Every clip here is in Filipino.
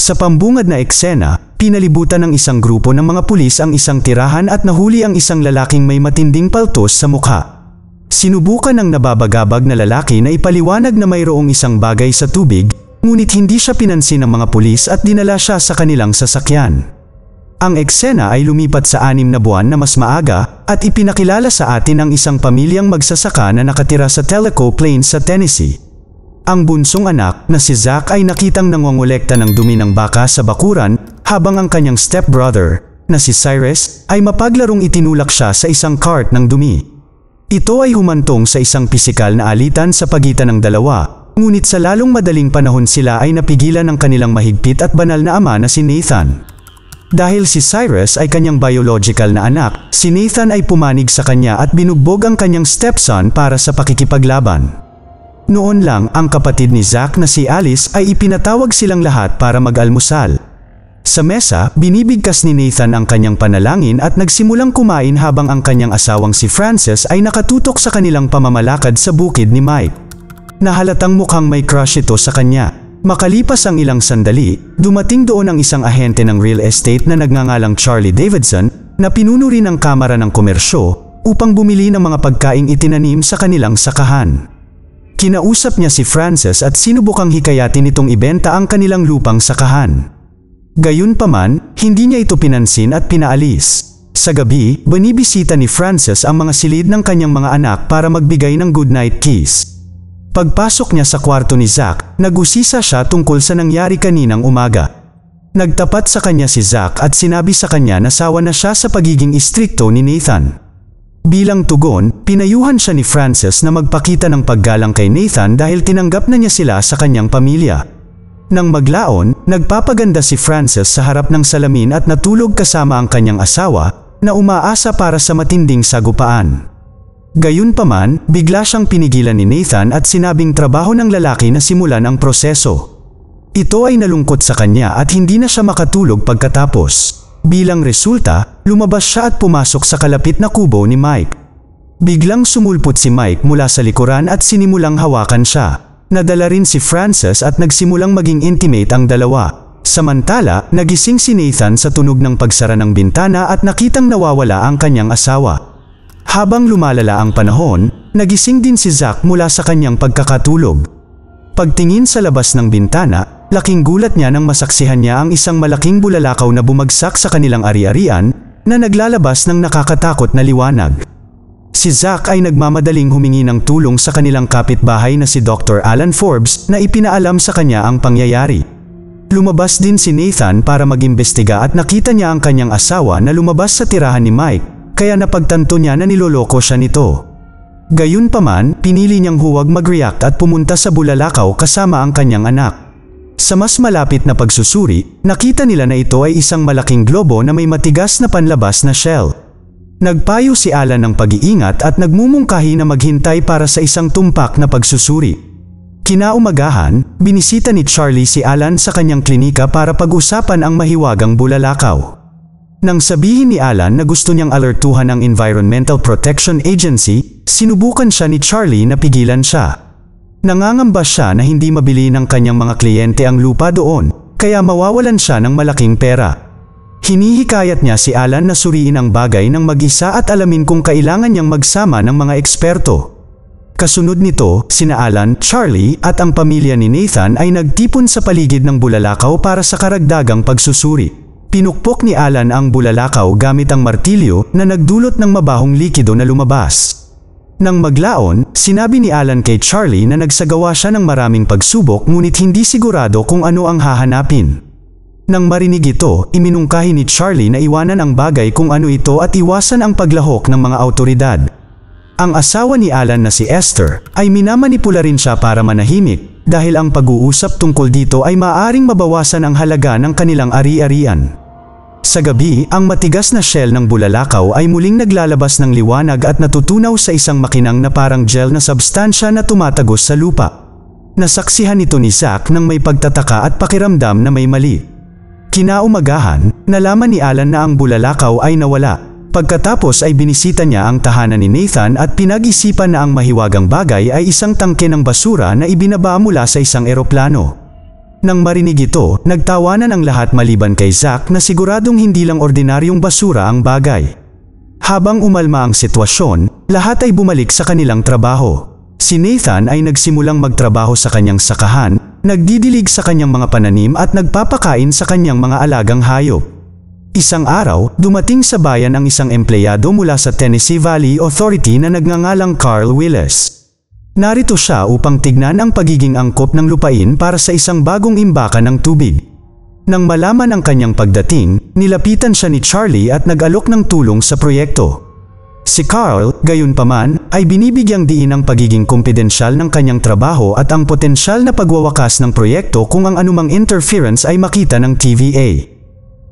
Sa pambungad na eksena, pinalibutan ng isang grupo ng mga pulis ang isang tirahan at nahuli ang isang lalaking may matinding paltos sa mukha. Sinubukan ng nababagabag na lalaki na ipaliwanag na mayroong isang bagay sa tubig, ngunit hindi siya pinansin ng mga pulis at dinala siya sa kanilang sasakyan. Ang eksena ay lumipat sa 6 na buwan na mas maaga at ipinakilala sa atin ang isang pamilyang magsasaka na nakatira sa Tellico Plains sa Tennessee. Ang bunsong anak na si Zach ay nakitang nangongolekta ng dumi ng baka sa bakuran habang ang kanyang stepbrother na si Cyrus ay mapaglarong itinulak siya sa isang cart ng dumi. Ito ay humantong sa isang pisikal na alitan sa pagitan ng dalawa, ngunit sa lalong madaling panahon sila ay napigilan ng kanilang mahigpit at banal na ama na si Nathan. Dahil si Cyrus ay kanyang biological na anak, si Nathan ay pumanig sa kanya at binugbog ang kanyang stepson para sa pakikipaglaban. Noon lang, ang kapatid ni Zach na si Alice ay ipinatawag silang lahat para mag-almusal. Sa mesa, binibigkas ni Nathan ang kanyang panalangin at nagsimulang kumain habang ang kanyang asawang si Frances ay nakatutok sa kanilang pamamalakad sa bukid ni Mike. Nahalatang mukhang may crush ito sa kanya. Makalipas ang ilang sandali, dumating doon ang isang ahente ng real estate na nagngangalang Charlie Davidson na pinuno rin ang kamara ng komersyo upang bumili ng mga pagkaing itinanim sa kanilang sakahan. Kinausap niya si Frances at sinubukang hikayatin itong ibenta ang kanilang lupang sakahan. Gayunpaman, hindi niya ito pinansin at pinaalis. Sa gabi, binibisita ni Frances ang mga silid ng kanyang mga anak para magbigay ng goodnight kiss. Pagpasok niya sa kwarto ni Zach, nag-usisa siya tungkol sa nangyari kaninang umaga. Nagtapat sa kanya si Zach at sinabi sa kanya na sawa na siya sa pagiging istrikto ni Nathan. Bilang tugon, pinayuhan siya ni Frances na magpakita ng paggalang kay Nathan dahil tinanggap na niya sila sa kanyang pamilya. Nang maglaon, nagpapaganda si Frances sa harap ng salamin at natulog kasama ang kanyang asawa na umaasa para sa matinding sagupaan. Gayunpaman, bigla siyang pinigilan ni Nathan at sinabing trabaho ng lalaki na simulan ang proseso. Ito ay nalungkot sa kanya at hindi na siya makatulog pagkatapos. Bilang resulta, lumabas siya at pumasok sa kalapit na kubo ni Mike. Biglang sumulpot si Mike mula sa likuran at sinimulang hawakan siya. Nadala rin si Frances at nagsimulang maging intimate ang dalawa. Samantala, nagising si Nathan sa tunog ng pagsara ng bintana at nakitang nawawala ang kanyang asawa. Habang lumalala ang panahon, nagising din si Zach mula sa kanyang pagkakatulog. Pagtingin sa labas ng bintana, laking gulat niya nang masaksihan niya ang isang malaking bulalakaw na bumagsak sa kanilang ari-arian na naglalabas ng nakakatakot na liwanag. Si Zach ay nagmamadaling humingi ng tulong sa kanilang kapitbahay na si Dr. Alan Forbes na ipinaalam sa kanya ang pangyayari. Lumabas din si Nathan para mag-imbestiga at nakita niya ang kanyang asawa na lumabas sa tirahan ni Mike, kaya napagtanto niya na niloloko siya nito. Gayunpaman, pinili niyang huwag mag-react at pumunta sa bulalakaw kasama ang kanyang anak. Sa mas malapit na pagsusuri, nakita nila na ito ay isang malaking globo na may matigas na panlabas na shell. Nagpayo si Alan ng pag-iingat at nagmumungkahi na maghintay para sa isang tumpak na pagsusuri. Kinaumagahan, binisita ni Charlie si Alan sa kanyang klinika para pag-usapan ang mahiwagang bulalakaw. Nang sabihin ni Alan na gusto niyang alertuhan ang Environmental Protection Agency, sinubukan siya ni Charlie na pigilan siya. Nangangamba siya na hindi mabili ng kanyang mga kliyente ang lupa doon, kaya mawawalan siya ng malaking pera. Hinihikayat niya si Alan na suriin ang bagay ng mag-isa at alamin kung kailangan niyang magsama ng mga eksperto. Kasunod nito, sina Alan, Charlie at ang pamilya ni Nathan ay nagtipon sa paligid ng bulalakaw para sa karagdagang pagsusuri. Pinukpok ni Alan ang bulalakaw gamit ang martilyo na nagdulot ng mabahong likido na lumabas. Nang maglaon, sinabi ni Alan kay Charlie na nagsagawa siya ng maraming pagsubok ngunit hindi sigurado kung ano ang hahanapin. Nang marinig ito, iminungkahi ni Charlie na iwanan ang bagay kung ano ito at iwasan ang paglahok ng mga awtoridad. Ang asawa ni Alan na si Esther ay minamanipula rin siya para manahimik dahil ang pag-uusap tungkol dito ay maaaring mabawasan ang halaga ng kanilang ari-arian. Sa gabi, ang matigas na shell ng bulalakaw ay muling naglalabas ng liwanag at natutunaw sa isang makinang na parang gel na substansya na tumatagos sa lupa. Nasaksihan ito ni Zach nang may pagtataka at pakiramdam na may mali. Kinaumagahan, nalaman ni Alan na ang bulalakaw ay nawala. Pagkatapos ay binisita niya ang tahanan ni Nathan at pinag-isipan na ang mahiwagang bagay ay isang tangke ng basura na ibinaba mula sa isang eroplano. Nang marinig ito, nagtawanan ang lahat maliban kay Zack na siguradong hindi lang ordinaryong basura ang bagay. Habang umalma ang sitwasyon, lahat ay bumalik sa kanilang trabaho. Si Nathan ay nagsimulang magtrabaho sa kanyang sakahan, nagdidilig sa kanyang mga pananim at nagpapakain sa kanyang mga alagang hayop. Isang araw, dumating sa bayan ang isang empleyado mula sa Tennessee Valley Authority na nagngangalang Carl Willis. Narito siya upang tignan ang pagiging angkop ng lupain para sa isang bagong imbakan ng tubig. Nang malaman ang kanyang pagdating, nilapitan siya ni Charlie at nag-alok ng tulong sa proyekto. Si Carl, gayunpaman, ay binibigyang diin ang pagiging kumpidensyal ng kanyang trabaho at ang potensyal na pagwawakas ng proyekto kung ang anumang interference ay makita ng TVA.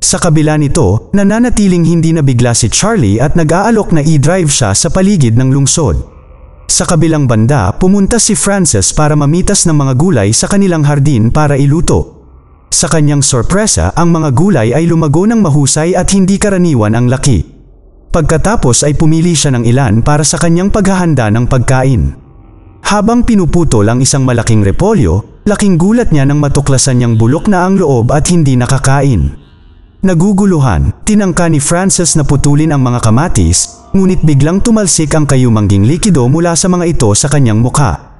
Sa kabila nito, nananatiling hindi nabigla si Charlie at nag-aalok na i-drive siya sa paligid ng lungsod. Sa kabilang banda, pumunta si Frances para mamitas ng mga gulay sa kanilang hardin para iluto. Sa kanyang sorpresa, ang mga gulay ay lumago ng mahusay at hindi karaniwan ang laki. Pagkatapos ay pumili siya ng ilan para sa kanyang paghahanda ng pagkain. Habang pinuputol ang isang malaking repolyo, laking gulat niya nang matuklasan niyang bulok na ang loob at hindi nakakain. Naguguluhan, tinangka ni Frances na putulin ang mga kamatis, ngunit biglang tumalsik ang kayumangging likido mula sa mga ito sa kanyang mukha.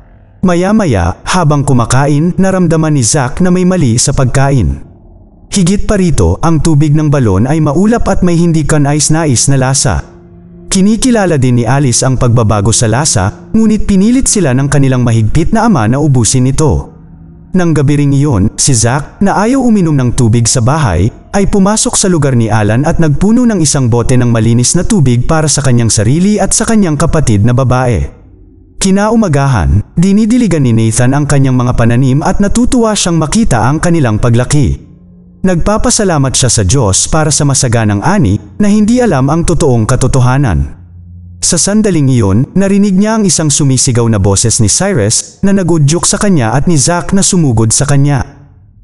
Maya-maya, habang kumakain, naramdaman ni Zack na may mali sa pagkain. Higit pa rito, ang tubig ng balon ay maulap at may hindi kanais-nais na lasa. Kinikilala din ni Alice ang pagbabago sa lasa, ngunit pinilit sila ng kanilang mahigpit na ama na ubusin ito. Nang gabi ring iyon, si Zack, na ayaw uminom ng tubig sa bahay, ay pumasok sa lugar ni Alan at nagpuno ng isang bote ng malinis na tubig para sa kanyang sarili at sa kanyang kapatid na babae. Kinaumagahan, dinidiligan ni Nathan ang kanyang mga pananim at natutuwa siyang makita ang kanilang paglaki. Nagpapasalamat siya sa Diyos para sa masaganang ani na hindi alam ang totoong katotohanan. Sa sandaling iyon, narinig niya ang isang sumisigaw na boses ni Cyrus na nagudyok sa kanya at ni Zack na sumugod sa kanya.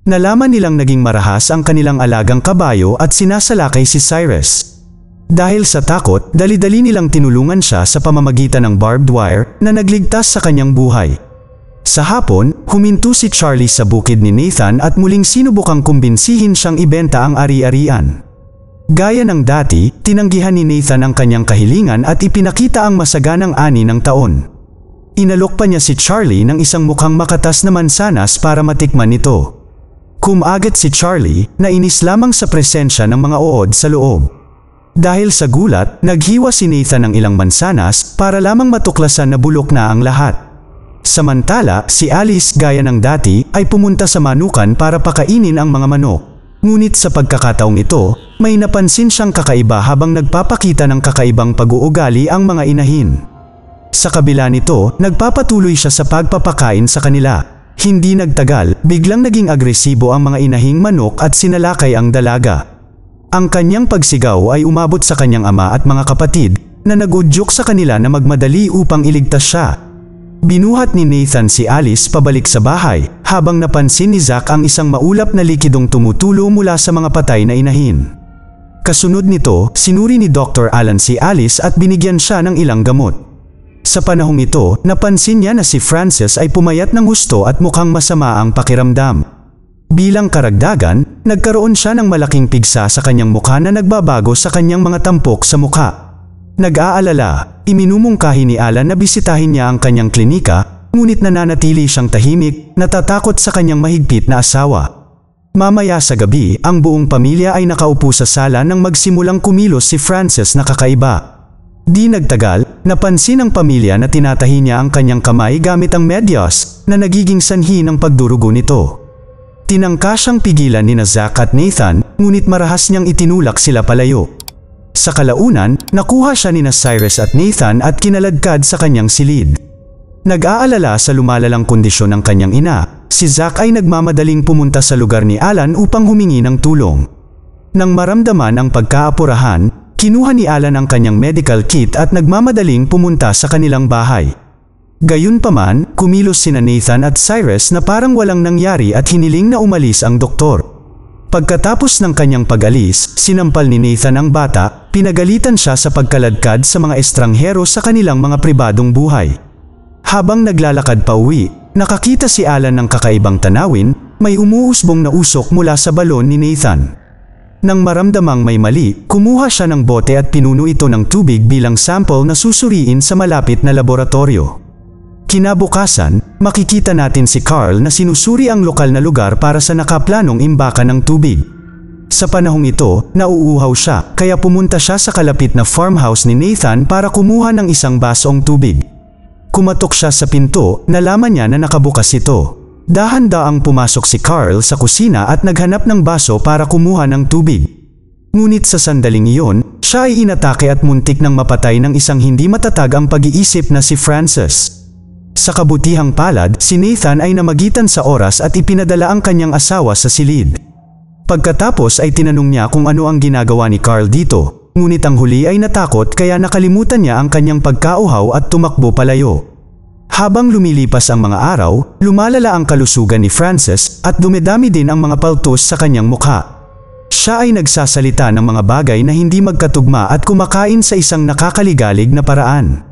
Nalaman nilang naging marahas ang kanilang alagang kabayo at sinasalakay si Cyrus. Dahil sa takot, dali-dali nilang tinulungan siya sa pamamagitan ng barbed wire na nagligtas sa kanyang buhay. Sa hapon, huminto si Charlie sa bukid ni Nathan at muling sinubukang kumbinsihin siyang ibenta ang ari-arian. Gaya ng dati, tinanggihan ni Nathan ang kanyang kahilingan at ipinakita ang masaganang ani ng taon. Inalok pa niya si Charlie ng isang mukhang makatas na mansanas para matikman ito. Kumagat si Charlie, nainis lamang sa presensya ng mga uod sa loob. Dahil sa gulat, naghiwa si Nathan ng ilang mansanas para lamang matuklasan na bulok na ang lahat. Samantala, si Alice gaya ng dati ay pumunta sa manukan para pakainin ang mga manok. Ngunit sa pagkakataong ito, may napansin siyang kakaiba habang nagpapakita ng kakaibang pag-uugali ang mga inahin. Sa kabila nito, nagpapatuloy siya sa pagpapakain sa kanila. Hindi nagtagal, biglang naging agresibo ang mga inahing manok at sinalakay ang dalaga. Ang kanyang pagsigaw ay umabot sa kanyang ama at mga kapatid na nagudyok sa kanila na magmadali upang iligtas siya. Binuhat ni Nathan si Alice pabalik sa bahay, habang napansin ni Zack ang isang maulap na likidong tumutulo mula sa mga patay na inahin. Kasunod nito, sinuri ni Dr. Alan si Alice at binigyan siya ng ilang gamot. Sa panahong ito, napansin niya na si Frances ay pumayat ng husto at mukhang masama ang pakiramdam. Bilang karagdagan, nagkaroon siya ng malaking pigsa sa kanyang mukha na nagbabago sa kanyang mga tampok sa mukha. Nag-aalala, iminumungkahi ni Alan na bisitahin niya ang kanyang klinika, ngunit nananatili siyang tahimik, natatakot sa kanyang mahigpit na asawa. Mamaya sa gabi, ang buong pamilya ay nakaupo sa sala nang magsimulang kumilos si Frances na kakaiba. Di nagtagal, napansin ng pamilya na tinatahi niya ang kanyang kamay gamit ang medyas na nagiging sanhi ng pagdurugo nito. Tinangka siyang pigilan ni Zack at Nathan, ngunit marahas niyang itinulak sila palayo. Sa kalaunan, nakuha siya ni Cyrus at Nathan at kinaladkad sa kanyang silid. Nag-aalala sa lumalalang kondisyon ng kanyang ina, si Zack ay nagmamadaling pumunta sa lugar ni Alan upang humingi ng tulong. Nang maramdaman ang pagkaapurahan, kinuha ni Alan ang kanyang medical kit at nagmamadaling pumunta sa kanilang bahay. Gayunpaman, kumilos sina Nathan at Cyrus na parang walang nangyari at hiniling na umalis ang doktor. Pagkatapos ng kanyang pag-alis, sinampal ni Nathan ang bata, pinagalitan siya sa pagkaladkad sa mga estranghero sa kanilang mga pribadong buhay. Habang naglalakad pa uwi, nakakita si Alan ng kakaibang tanawin, may umuusbong na usok mula sa balon ni Nathan. Nang maramdamang may mali, kumuha siya ng bote at pinuno ito ng tubig bilang sample na susuriin sa malapit na laboratorio. Kinabukasan, makikita natin si Carl na sinusuri ang lokal na lugar para sa nakaplanong imbakan ng tubig. Sa panahong ito, nauuhaw siya, kaya pumunta siya sa kalapit na farmhouse ni Nathan para kumuha ng isang basong tubig. Kumatok siya sa pinto, nalaman niya na nakabukas ito. Dahan-daang pumasok si Carl sa kusina at naghanap ng baso para kumuha ng tubig. Ngunit sa sandaling iyon, siya ay inatake at muntik ng mapatay ng isang hindi matatag ang pag-iisip na si Frances. Sa kabutihang palad, si Nathan ay namagitan sa oras at ipinadala ang kanyang asawa sa silid. Pagkatapos ay tinanong niya kung ano ang ginagawa ni Carl dito, ngunit ang huli ay natakot kaya nakalimutan niya ang kanyang pagkauhaw at tumakbo palayo. Habang lumilipas ang mga araw, lumalala ang kalusugan ni Frances at dumedami din ang mga paltos sa kanyang mukha. Siya ay nagsasalita ng mga bagay na hindi magkatugma at kumakain sa isang nakakaligalig na paraan.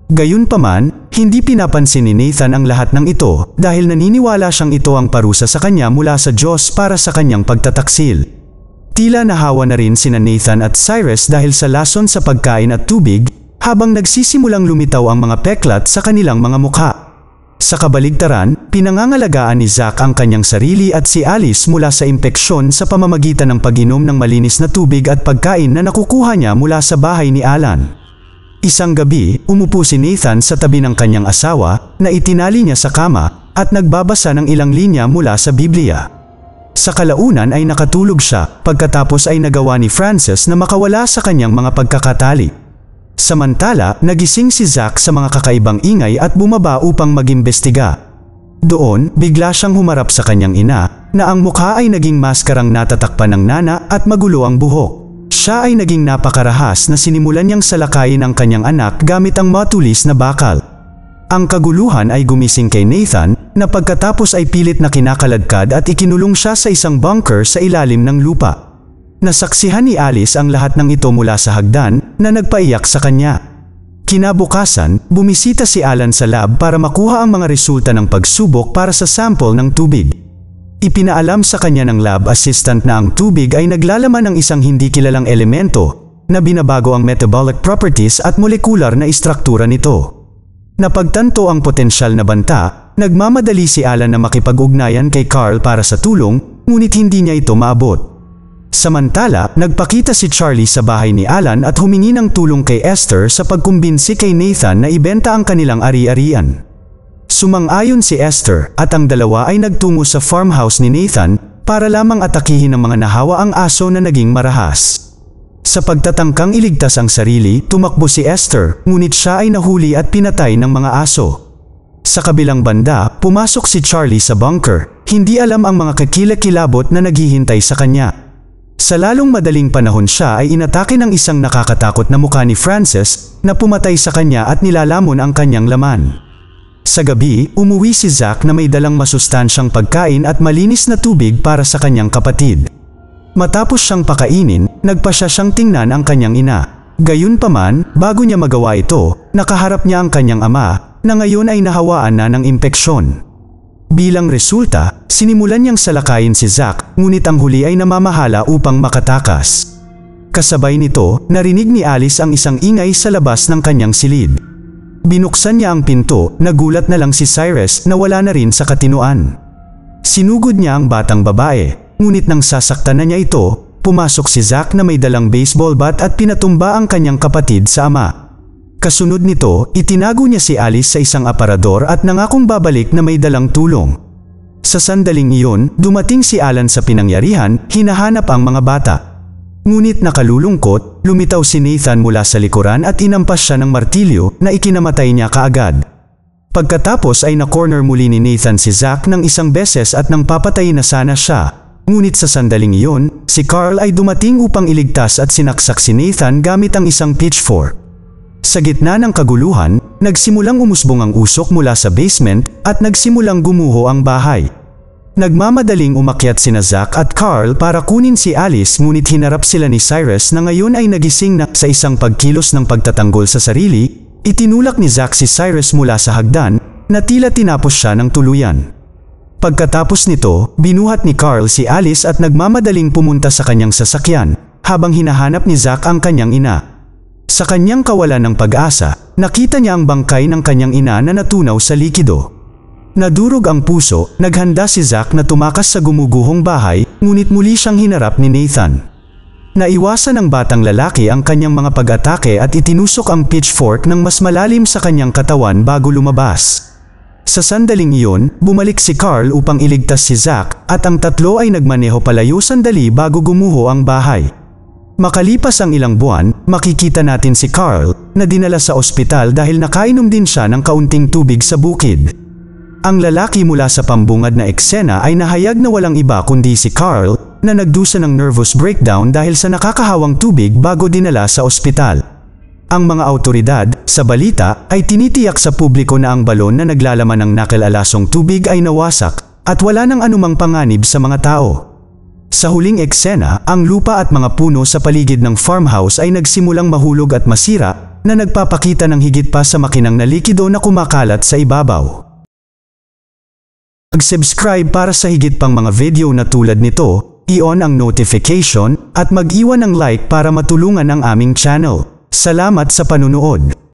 Gayunpaman, hindi pinapansin ni Nathan ang lahat ng ito dahil naniniwala siyang ito ang parusa sa kanya mula sa Diyos para sa kanyang pagtataksil. Tila nahawa na rin sina Nathan at Cyrus dahil sa lason sa pagkain at tubig habang nagsisimulang lumitaw ang mga peklat sa kanilang mga mukha. Sa kabaligtaran, pinangangalagaan ni Zach ang kanyang sarili at si Alice mula sa impeksyon sa pamamagitan ng pag-inom ng malinis na tubig at pagkain na nakukuha niya mula sa bahay ni Alan. Isang gabi, umupo si Nathan sa tabi ng kanyang asawa na itinali niya sa kama at nagbabasa ng ilang linya mula sa Biblia. Sa kalaunan ay nakatulog siya pagkatapos ay nagawa ni Frances na makawala sa kanyang mga pagkakatali. Samantala, nagising si Zach sa mga kakaibang ingay at bumaba upang mag-imbestiga. Doon, bigla siyang humarap sa kanyang ina na ang mukha ay naging maskarang natatakpan ng nana at magulo ang buhok. Siya ay naging napakarahas na sinimulan niyang salakayin ang kanyang anak gamit ang matulis na bakal. Ang kaguluhan ay gumising kay Nathan na pagkatapos ay pilit na kinakaladkad at ikinulong siya sa isang bunker sa ilalim ng lupa. Nasaksihan ni Alice ang lahat ng ito mula sa hagdan na nagpaiyak sa kanya. Kinabukasan, bumisita si Alan sa lab para makuha ang mga resulta ng pagsubok para sa sample ng tubig. Ipinaalam sa kanya ng lab assistant na ang tubig ay naglalaman ng isang hindi kilalang elemento na binabago ang metabolic properties at molekular na istruktura nito. Napagtanto ang potensyal na banta, nagmamadali si Alan na makipag-ugnayan kay Carl para sa tulong, ngunit hindi niya ito maabot. Samantala, nagpakita si Charlie sa bahay ni Alan at humingi ng tulong kay Esther sa pagkumbinsi kay Nathan na ibenta ang kanilang ari-arian. Sumang-ayon si Esther at ang dalawa ay nagtungo sa farmhouse ni Nathan para lamang atakihin ng mga nahawa ang aso na naging marahas. Sa pagtatangkang iligtas ang sarili, tumakbo si Esther, ngunit siya ay nahuli at pinatay ng mga aso. Sa kabilang banda, pumasok si Charlie sa bunker, hindi alam ang mga kakilakilabot na naghihintay sa kanya. Sa lalong madaling panahon siya ay inatake ng isang nakakatakot na mukha ni Frances na pumatay sa kanya at nilalamon ang kanyang laman. Sa gabi, umuwi si Zach na may dalang masustansyang pagkain at malinis na tubig para sa kanyang kapatid. Matapos siyang pakainin, nagpasya siyang tingnan ang kanyang ina. Gayunpaman, bago niya magawa ito, nakaharap niya ang kanyang ama, na ngayon ay nahawaan na ng impeksyon. Bilang resulta, sinimulan niyang salakayin si Zach, ngunit ang huli ay namamahala upang makatakas. Kasabay nito, narinig ni Alice ang isang ingay sa labas ng kanyang silid. Binuksan niya ang pinto, nagulat na lang si Cyrus na wala na rin sa katinuan. Sinugod niya ang batang babae, ngunit nang sasaktan na niya ito, pumasok si Zach na may dalang baseball bat at pinatumba ang kanyang kapatid sa ama. Kasunod nito, itinago niya si Alice sa isang aparador at nangakong babalik na may dalang tulong. Sa sandaling iyon, dumating si Alan sa pinangyarihan, hinahanap ang mga bata. Ngunit nakalulungkot, lumitaw si Nathan mula sa likuran at inampas siya ng martilyo na ikinamatay niya kaagad. Pagkatapos ay na-corner muli ni Nathan si Zach ng isang beses at nang papatayin na sana siya. Ngunit sa sandaling iyon, si Carl ay dumating upang iligtas at sinaksak si Nathan gamit ang isang pitchfork. Sa gitna ng kaguluhan, nagsimulang umusbong ang usok mula sa basement at nagsimulang gumuho ang bahay. Nagmamadaling umakyat sina Zach at Carl para kunin si Alice ngunit hinarap sila ni Cyrus na ngayon ay nagising na sa isang pagkilos ng pagtatanggol sa sarili, itinulak ni Zach si Cyrus mula sa hagdan na tila tinapos siya ng tuluyan. Pagkatapos nito, binuhat ni Carl si Alice at nagmamadaling pumunta sa kanyang sasakyan, habang hinahanap ni Zack ang kanyang ina. Sa kanyang kawalan ng pag-asa, nakita niya ang bangkay ng kanyang ina na natunaw sa likido. Nadurog ang puso, naghanda si Zack na tumakas sa gumuguhong bahay, ngunit muli siyang hinarap ni Nathan. Naiwasan ng batang lalaki ang kanyang mga pag-atake at itinusok ang pitchfork ng mas malalim sa kanyang katawan bago lumabas. Sa sandaling iyon, bumalik si Carl upang iligtas si Zack at ang tatlo ay nagmaneho palayo sandali bago gumuho ang bahay. Makalipas ang ilang buwan, makikita natin si Carl na dinala sa ospital dahil nakainom din siya ng kaunting tubig sa bukid. Ang lalaki mula sa pambungad na eksena ay nahayag na walang iba kundi si Carl na nagdusa ng nervous breakdown dahil sa nakakahawang tubig bago dinala sa ospital. Ang mga awtoridad, sa balita, ay tinitiyak sa publiko na ang balon na naglalaman ng nakalalasong tubig ay nawasak at wala nang anumang panganib sa mga tao. Sa huling eksena, ang lupa at mga puno sa paligid ng farmhouse ay nagsimulang mahulog at masira na nagpapakita ng higit pa sa makinang na likido na kumakalat sa ibabaw. Mag-subscribe para sa higit pang mga video na tulad nito, i-on ang notification at mag-iwan ng like para matulungan ang aming channel. Salamat sa panunood.